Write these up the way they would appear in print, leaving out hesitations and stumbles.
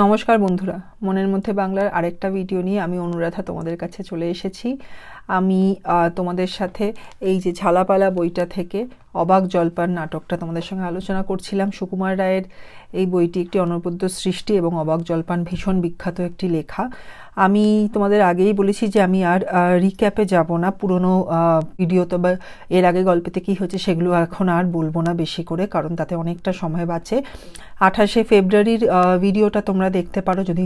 নমস্কার বন্ধুরা, মনের মধ্যে বাংলার আরেকটা ভিডিও নিয়ে আমি অনুরাধা তোমাদের কাছে চলে এসেছি। আমি তোমাদের সাথে এই যে ঝালাপালা বইটা থেকে অবাক জলপান নাটকটা তোমাদের সঙ্গে আলোচনা করছিলাম। সুকুমার রায়ের এই বইটি একটি অনবদ্য সৃষ্টি এবং অবাক জলপান ভীষণ বিখ্যাত একটি লেখা। আমি তোমাদের আগেই বলেছি যে আমি আর রিক্যাপে যাব না, পুরনো ভিডিও তো বা এর আগে গল্পেতে কী হচ্ছে সেগুলো এখন আর বলবো না বেশি করে, কারণ তাতে অনেকটা সময় বাঁচে। 28শে ফেব্রুয়ারির ভিডিওটা তোমরা দেখতে পারো যদি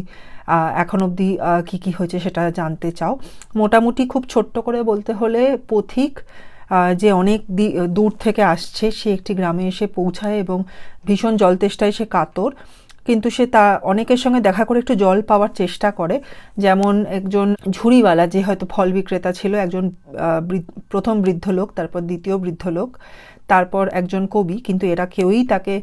এখন অবধি কী কী হয়েছে সেটা জানতে চাও। মোটামুটি খুব ছোট্ট করে বলতে হলে, পথিক যে অনেক দূর থেকে আসছে, সে একটি গ্রামে এসে পৌঁছায় এবং ভীষণ জল তেষ্টায় সে কাতর, কিন্তু সে তা অনেকের সঙ্গে দেখা করে একটু জল পাওয়ার চেষ্টা করে। যেমন একজন ঝুড়িওয়ালা, যে হয়তো ফল বিক্রেতা ছিল, একজন প্রথম বৃদ্ধ লোক, তারপর দ্বিতীয় বৃদ্ধ লোক, তারপর একজন কবি, কিন্তু এরা কেউই তাকে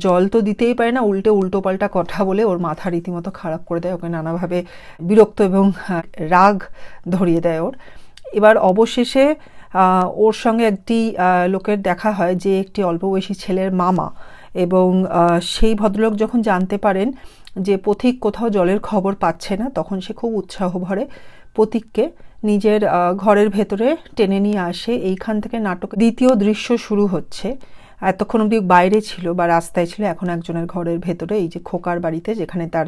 জল তো দিতেই পারে না, উল্টো পাল্টা কথা বলে ওর মাথা রীতিমতো খারাপ করে দেয়, ওকে নানাভাবে বিরক্ত এবং রাগ ধরিয়ে দেয় ওর। এবার অবশেষে ওর সঙ্গে একটি লোকের দেখা হয় যে একটি অল্প বয়সী ছেলের মামা, এবং সেই ভদ্রলোক যখন জানতে পারেন যে পথিক কোথাও জলের খবর পাচ্ছে না, তখন সে খুব উৎসাহ ভরে পথিককে নিজের ঘরের ভেতরে টেনে নিয়ে আসে। এইখান থেকে নাটকের দ্বিতীয় দৃশ্য শুরু হচ্ছে। এতক্ষণ অবধি বাইরে ছিল বা রাস্তায় ছিল, এখন একজনের ঘরের ভেতরে, এই যে খোকার বাড়িতে, যেখানে তার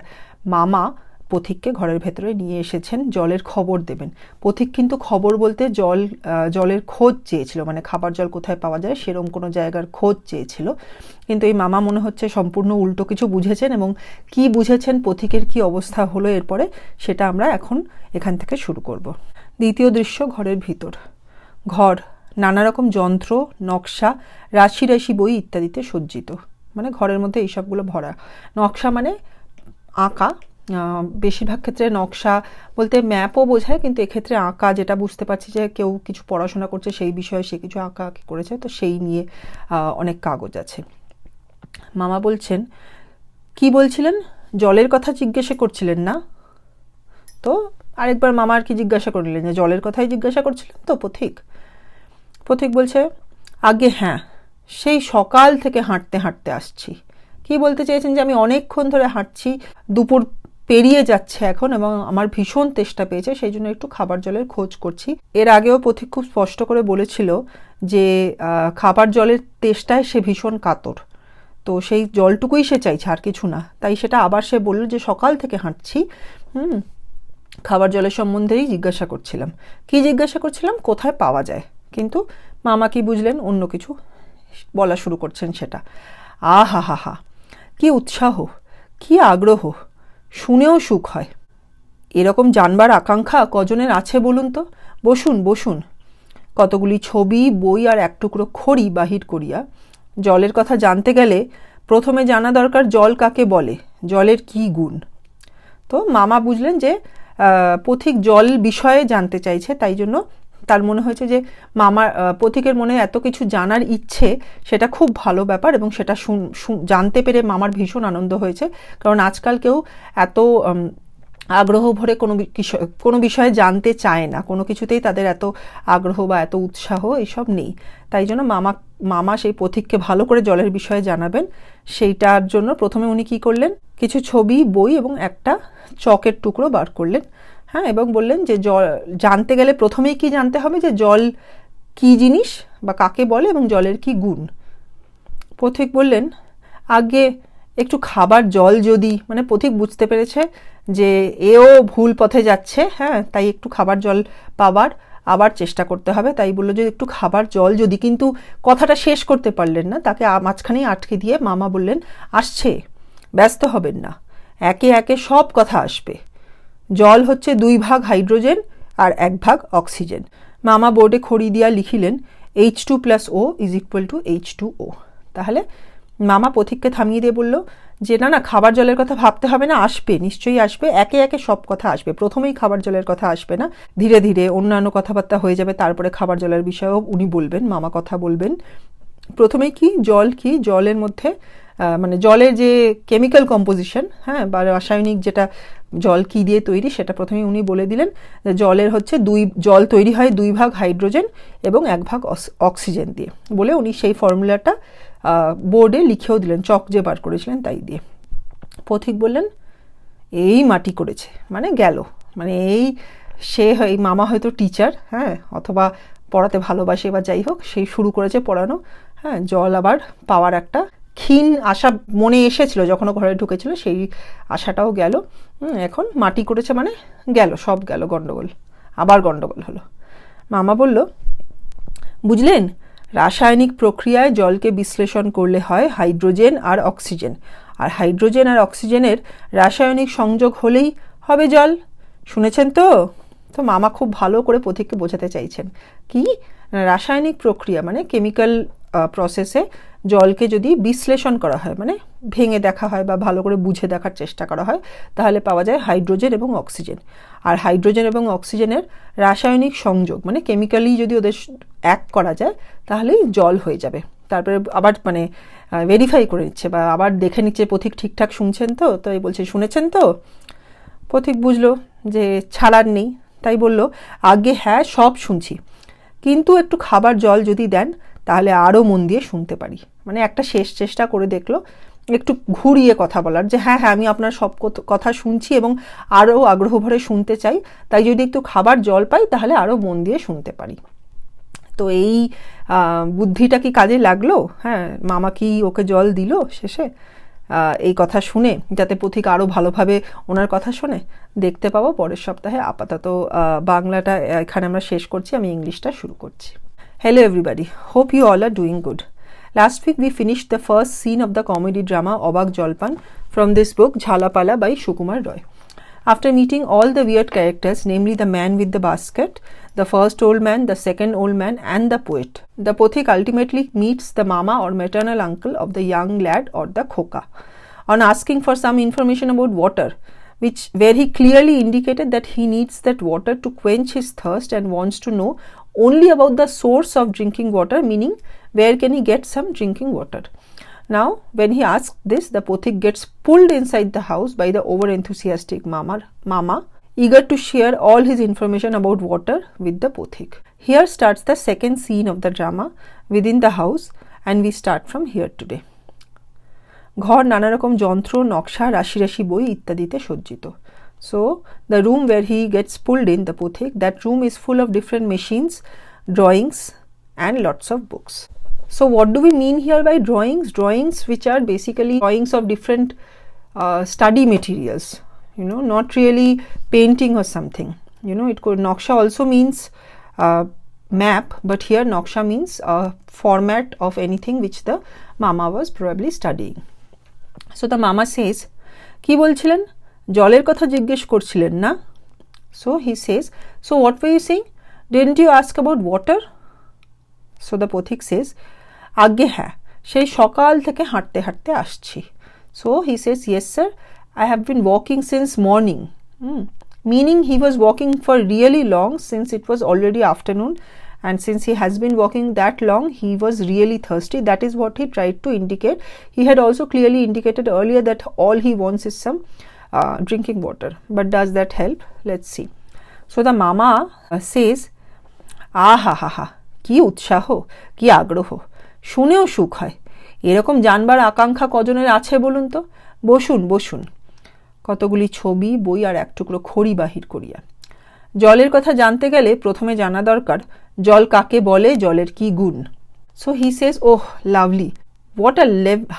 মামা পথিককে ঘরের ভেতরে নিয়ে এসেছেন জলের খবর দেবেন। পথিক কিন্তু খবর বলতে জলের খোঁজ চেয়েছিল, মানে খাবার জল কোথায় পাওয়া যায় সেরকম কোনো জায়গার খোঁজ চেয়েছিল। কিন্তু এই মামা মনে হচ্ছে সম্পূর্ণ উল্টো কিছু বুঝেছেন, এবং কি বুঝেছেন, পথিকের কি অবস্থা হলো এরপরে, সেটা আমরা এখন এখান থেকে শুরু করব। দ্বিতীয় দৃশ্য ঘরের ভিতর। ঘর নানা রকম যন্ত্র, নকশা, রাশি রাশি বই ইত্যাদিতে সজ্জিত, মানে ঘরের মধ্যে এইসবগুলো ভরা। নকশা মানে আঁকা, বেশিরভাগ ক্ষেত্রে নকশা বলতে ম্যাপও বোঝায়, কিন্তু এক্ষেত্রে আঁকা, যেটা বুঝতে পারছি যে কেউ কিছু পড়াশোনা করছে সেই বিষয়ে সে কিছু আঁকা করেছে, তো সেই নিয়ে অনেক কাগজ আছে। মামা বলছেন, কি বলছিলেন, জলের কথা জিজ্ঞাসা করছিলেন না? তো আরেকবার মামা আর কি জিজ্ঞাসা করলেন, যে জলের কথাই জিজ্ঞাসা করছিলেন তো পথিক বলছে, আগে হ্যাঁ, সেই সকাল থেকে হাঁটতে হাঁটতে আসছি। কি বলতে চেয়েছেন, যে আমি অনেকক্ষণ ধরে হাঁটছি, দুপুর পেরিয়ে যাচ্ছে এখন, এবং আমার ভীষণ তেষ্টা পেয়েছে, সেই জন্য একটু খাবার জলের খোঁজ করছি। এর আগেও পথিক খুব স্পষ্ট করে বলেছিল যে খাবার জলের তেষ্টায় সে ভীষণ কাতর, তো সেই জলটুকুই সে চাইছে, আর কিছু না। তাই সেটা আবার সে বলল যে সকাল থেকে হাঁটছি, খাবার জলের সম্বন্ধেই জিজ্ঞাসা করছিলাম। কি জিজ্ঞাসা করছিলাম, কোথায় পাওয়া যায়। কিন্তু মামা কি বুঝলেন, অন্য কিছু বলা শুরু করছেন সেটা। আহা হা হা, কি উৎসাহ, কি আগ্রহ, শুনেও সুখ হয়। এরকম জানবার আকাঙ্ক্ষা কজনের আছে বলুন তো? বসুন বসুন। কতগুলি ছবি, বই আর এক টুকরো খড়ি বাহির করিয়া জলের কথা জানতে গেলে প্রথমে জানা দরকার জল কাকে বলে, জলের কি গুণ। তো মামা বুঝলেন যে পথিক জল বিষয়ে জানতে চাইছে, তাই জন্য তার মনে হয়েছে যে পথিকের মনে এত কিছু জানার ইচ্ছে, সেটা খুব ভালো ব্যাপার, এবং সেটা জানতে পেরে মামার ভীষণ আনন্দ হয়েছে। কারণ আজকাল কেউ এত আগ্রহ ভরে কোনো বিষয়ে জানতে চায় না, কোনো কিছুতেই তাদের এত আগ্রহ বা এত উৎসাহ এসব নেই। তাই জন্য মামা সেই পথিককে ভালো করে জলের বিষয়ে জানাবেন, সেইটার জন্য প্রথমে উনি কী করলেন, কিছু ছবি, বই এবং একটা চকের টুকরো বার করলেন, হ্যাঁ, এবং বললেন যে জল জানতে গেলে প্রথমেই কি জানতে হবে, যে জল কি জিনিস বা কাকে বলে, এবং জলের কি গুণ। পথিক বললেন, আগে একটু খাবার জল যদি, মানে পথিক বুঝতে পেরেছে যে এও ভুল পথে যাচ্ছে, হ্যাঁ, তাই একটু খাবার জল পাবার আবার চেষ্টা করতে হবে। তাই বললো যে একটু খাবার জল যদি, কিন্তু কথাটা শেষ করতে পারলেন না, তাকে মাঝখানেই আটকে দিয়ে মামা বললেন, আসছে, ব্যস্ত হবেন না, একে একে সব কথা আসবে। জল হচ্ছে 2 ভাগ হাইড্রোজেন আর 1 ভাগ অক্সিজেন। মামা বোর্ডে খড়ি দিয়া লিখিলেন, H2+O = H2O। তাহলে মামা পথিককে থামিয়ে দিয়ে বলল যে না, খাবার জলের কথা ভাবতে হবে না, আসবে, নিশ্চয়ই আসবে, একে একে সব কথা আসবে, প্রথমেই খাবার জলের কথা আসবে না, ধীরে ধীরে অন্যান্য কথাবার্তা হয়ে যাবে, তারপরে খাবার জলের বিষয়েও উনি বলবেন, মামা কথা বলবেন। প্রথমেই কি জলের মধ্যে মানে জলের যে কেমিক্যাল কম্পোজিশন, হ্যাঁ, বা রাসায়নিক যেটা জল কি দিয়ে তৈরি, সেটা প্রথমেই উনি বলে দিলেন। জলের হচ্ছে জল তৈরি হয় 2 ভাগ হাইড্রোজেন এবং 1 ভাগ অক্সিজেন দিয়ে, বলে উনি সেই ফর্মুলাটা বোর্ডে লিখেও দিলেন, চক যে বার করেছিলেন তাই দিয়ে। পথিক বললেন, এই মাটি করেছে মানে গেল, মানে এই মামা হয়তো টিচার, হ্যাঁ, অথবা পড়াতে ভালোবাসে বা যাই হোক, সেই শুরু করেছে পড়ানো, হ্যাঁ, জল আবার পাওয়ার একটা ক্ষীণ আশা মনে এসেছিল যখন ঘরে ঢুকেছিল, সেই আশাটাও গেল। এখন মাটি করেছে মানে গেল, সব গেল, গন্ডগোল, আবার গন্ডগোল হলো। মামা বলল, বুঝলেন, রাসায়নিক প্রক্রিয়ায় জলকে বিশ্লেষণ করলে হয় হাইড্রোজেন আর অক্সিজেন, আর হাইড্রোজেন আর অক্সিজেনের রাসায়নিক সংযোগ হলেই হবে জল। শুনেছেন তো? তো মামা খুব ভালো করে পথিককে বোঝাতে চাইছেন কি, রাসায়নিক প্রক্রিয়া মানে কেমিক্যাল প্রসেসে জলকে যদি বিশ্লেষণ করা হয়, মানে ভেঙে দেখা হয় বা ভালো করে বুঝে দেখার চেষ্টা করা হয়, তাহলে পাওয়া যায় হাইড্রোজেন এবং অক্সিজেন। আর হাইড্রোজেন এবং অক্সিজেনের রাসায়নিক সংযোগ মানে কেমিক্যালি যদি ওদের এক করা যায় তাহলেই জল হয়ে যাবে। তারপরে আবার মানে ভেরিফাই করে নিচ্ছে বা আবার দেখে নিচ্ছে পথিক ঠিকঠাক শুনছেন তো। তো এই বলছে, শুনেছেন তো? পথিক বুঝলো যে ছাড়ার নেই, তাই বলল, আগে হ্যাঁ সব শুনছি, কিন্তু একটু খাবার জল যদি দেন তাহলে আরও মন দিয়ে শুনতে পারি। মানে একটা শেষ চেষ্টা করে দেখলো একটু ঘুরিয়ে কথা বলার, যে হ্যাঁ হ্যাঁ আমি আপনার সব কথা শুনছি এবং আরও আগ্রহ ভরে শুনতে চাই, তাই যদি একটু খাবার জল পাই তাহলে আরও মন দিয়ে শুনতে পারি। তো এই বুদ্ধিটা কি কাজে লাগলো? হ্যাঁ, মামা কি ওকে জল দিল শেষে এই কথা শুনে, যাতে পথিক আরও ভালোভাবে ওনার কথা শোনে? দেখতে পাবো পরের সপ্তাহে। আপাতত বাংলাটা এখানে আমরা শেষ করছি, আমি ইংলিশটা শুরু করছি। Hello everybody, hope you all are doing good. Last week we finished the first scene of the comedy drama Obaak Jolpaan from this book Jhalapala by Sukumar Roy. After meeting all the weird characters, namely the man with the basket, the first old man, the second old man and the poet, the Pothik ultimately meets the mama or maternal uncle of the young lad or the khoka. On asking for some information about water, where he clearly indicated that he needs that water to quench his thirst and wants to know only about the source of drinking water, meaning where can he get some drinking water. Now, when he asks this, the Pothik gets pulled inside the house by the over-enthusiastic mama, eager to share all his information about water with the Pothik. Here starts the second scene of the drama within the house, and we start from here today. ঘর নানা রকম যন্ত্র, নকশা, রাশি রাশি বই ইত্যাদিতে সজ্জিত। So, the room where he gets pulled in, the Pothik, that room is full of different machines, drawings and lots of books. So, what do we mean here by drawings? Drawings which are basically drawings of different study materials, not really painting or something. It could, Noksha also means map, but here Noksha means a format of anything which the mama was probably studying. So, the mama says, কি বলছিলেন? জলের কথা জিজ্ঞেস করছিলেন না? So he says, so what were you saying? Didn't you ask about water? So the Pothik says, আজ্ঞে হ্যাঁ, সেই সকাল থেকে হাঁটতে হাঁটতে আসছি। So he says, yes sir, I have been walking since morning. Meaning he was walking for really long, since it was already afternoon, and since he has been walking that long, he was really thirsty. That is what he tried to indicate. He had also clearly indicated earlier that all he wants is some drinking water. But does that help? Let's see. So the mama says, আহা হা হা, কি উৎসাহ, কি আগ্রহ, শুনেও সুখ হয়। এরকম জানবার আকাঙ্ক্ষা কজনের আছে বলুন তো? বসুন বসুন। কতগুলি ছবি, বই আর এক টুকরো খড়ি বাহির করিয়া। জলের কথা জানতে গেলে প্রথমে জানা দরকার জল কাকে বলে, জলের কি গুণ। So he says, oh lovely, what a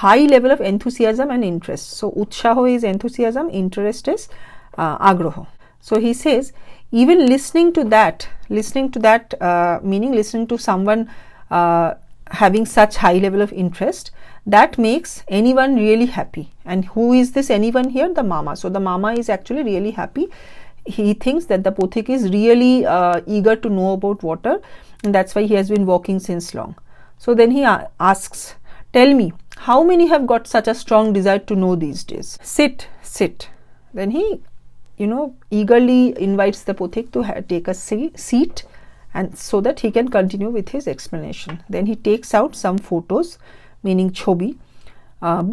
high level of enthusiasm and interest. So utshaho is enthusiasm, interest is agroho. So he says, even listening to that meaning listening to someone having such high level of interest, that makes anyone really happy. And who is this anyone here? The mama. So the mama is actually really happy. He thinks that the Pothik is really eager to know about water, and that's why he has been walking since long. So then he asks, tell me, how many have got such a strong desire to know these days? Sit. Then he, eagerly invites the Pothik to take a seat, and so that he can continue with his explanation. Then he takes out some photos, meaning chobi,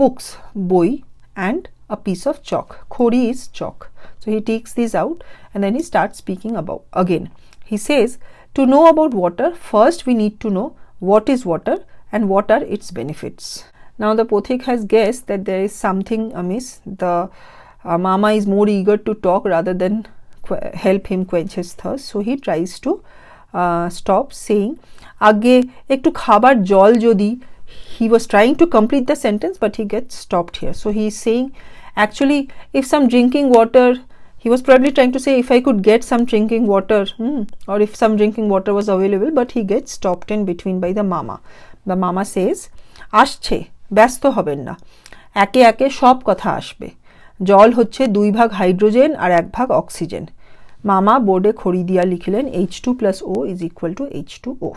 books, boi, and a piece of chalk. Khori is chalk. So he takes these out and then he starts speaking about again. He says, to know about water, first we need to know what is water and what are its benefits. Now the Pothik has guessed that there is something amiss. The Mama is more eager to talk rather than help him quench his thirst. So he tries to stop saying, আগে একটু খাবার জল যদি, he was trying to complete the sentence but he gets stopped here. So he is saying, actually, if some drinking water, he was probably trying to say, if I could get some drinking water, or if some drinking water was available, but he gets stopped in between by the mama. The mama says, আসছে, ব্যস্ত হবেন না, একে একে সব কথা আসবে, জল হচ্ছে 2 ভাগ হাইড্রোজেন আর 1 ভাগ অক্সিজেন। মামা বোর্ডে খড়ি দিয়া লিখলেন H2 plus O is equal to H2O.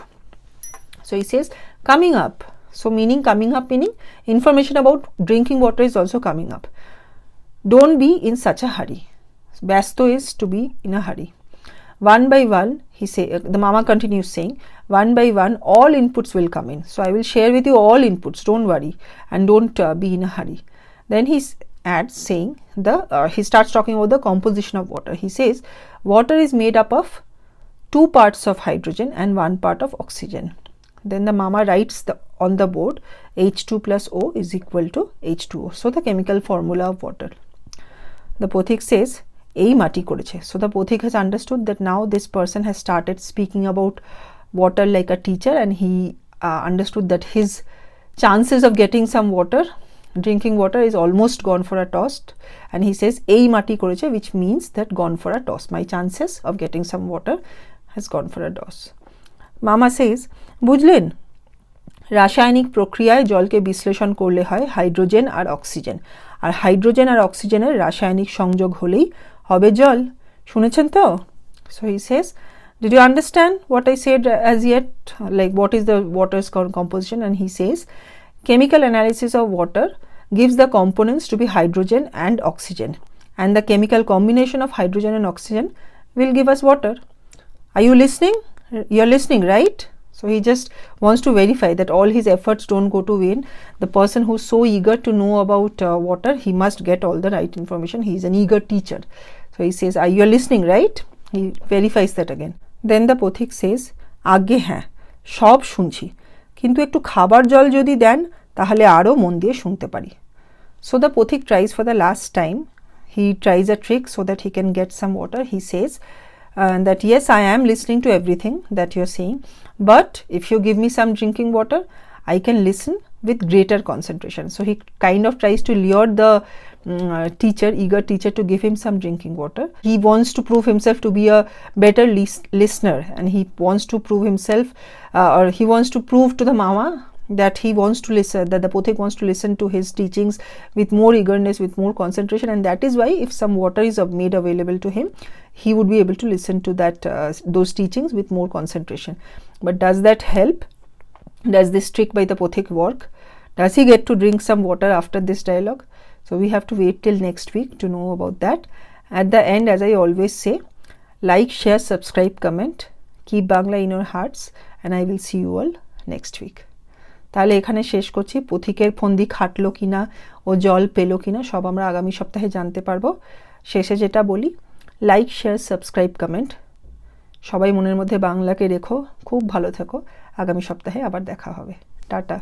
So he says, coming up. So meaning, coming up meaning information about drinking water is also coming up. Don't be in such a hurry. Byasto is to be in a hurry. One by one, the mama continues saying, one by one, all inputs will come in. So I will share with you all inputs, don't worry, and don't be in a hurry. Then he adds saying, he starts talking about the composition of water. He says, water is made up of 2 parts of hydrogen and 1 part of oxygen. Then the mama writes on the board, H2 plus O is equal to H2O. So the chemical formula of water. The Pothik says, ei mati koreche. So the Pothik has understood that now this person has started speaking about water like a teacher, and he understood that his chances of getting some water, drinking water, is almost gone for a toss. And he says, ei mati koreche, which means that gone for a toss. My chances of getting some water has gone for a toss. Mama says, বুঝলেন, রাসায়নিক প্রক্রিয়ায় জলকে বিশ্লেষণ করলে হয় hydrogen আর oxygen, আর hydrogen আর অক্সিজেনের রাসায়নিক সংযোগ হলেই হবে জল। শুনেছেন তো? So he says, did you understand what I said as yet? Like, what is the water's composition? And he says, chemical analysis of water gives the components to be hydrogen and oxygen, and the chemical combination of hydrogen and oxygen will give us water. Are you listening? You're listening, right? So he just wants to verify that all his efforts don't go to vain. The person who's so eager to know about water, he must get all the right information. He is an eager teacher. So he says, you're listening, right? He verifies that again. Then the Pothik says, আগে হ্যাঁ, সব শুনছি, কিন্তু একটু খাবার জল যদি দেন তাহলে আরও মন দিয়ে শুনতে পারি। So the Pothik tries for the last time. He tries a trick so that he can get some water. He says, that yes, I am listening to everything that you're saying, but if you give me some drinking water, I can listen with greater concentration. So he kind of tries to lure the eager teacher to give him some drinking water. He wants to prove himself to be a better listener, and he wants to prove himself, or he wants to prove to the mama that he wants to listen, that the Pothik wants to listen to his teachings with more eagerness, with more concentration, and that is why if some water is made available to him, he would be able to listen to those teachings with more concentration. But does that help? Does this trick by the Pothik work? Does he get to drink some water after this dialogue? So we have to wait till next week to know about that. At the end, as I always say, like, share, subscribe, comment, keep Bangla in your hearts, and I will see you all next week. তাহলে এখানে শেষ করছি। পথিকের ফন্দি খাটলো কিনা, ও জল পেলো কিনা, সব আমরা আগামী সপ্তাহে জানতে পারবো। শেষে যেটা বলি, লাইক, শেয়ার, সাবস্ক্রাইব, কমেন্ট, সবাই মনের মধ্যে বাংলাকে রেখো। খুব ভালো থেকো। আগামী সপ্তাহে আবার দেখা হবে। টাটা।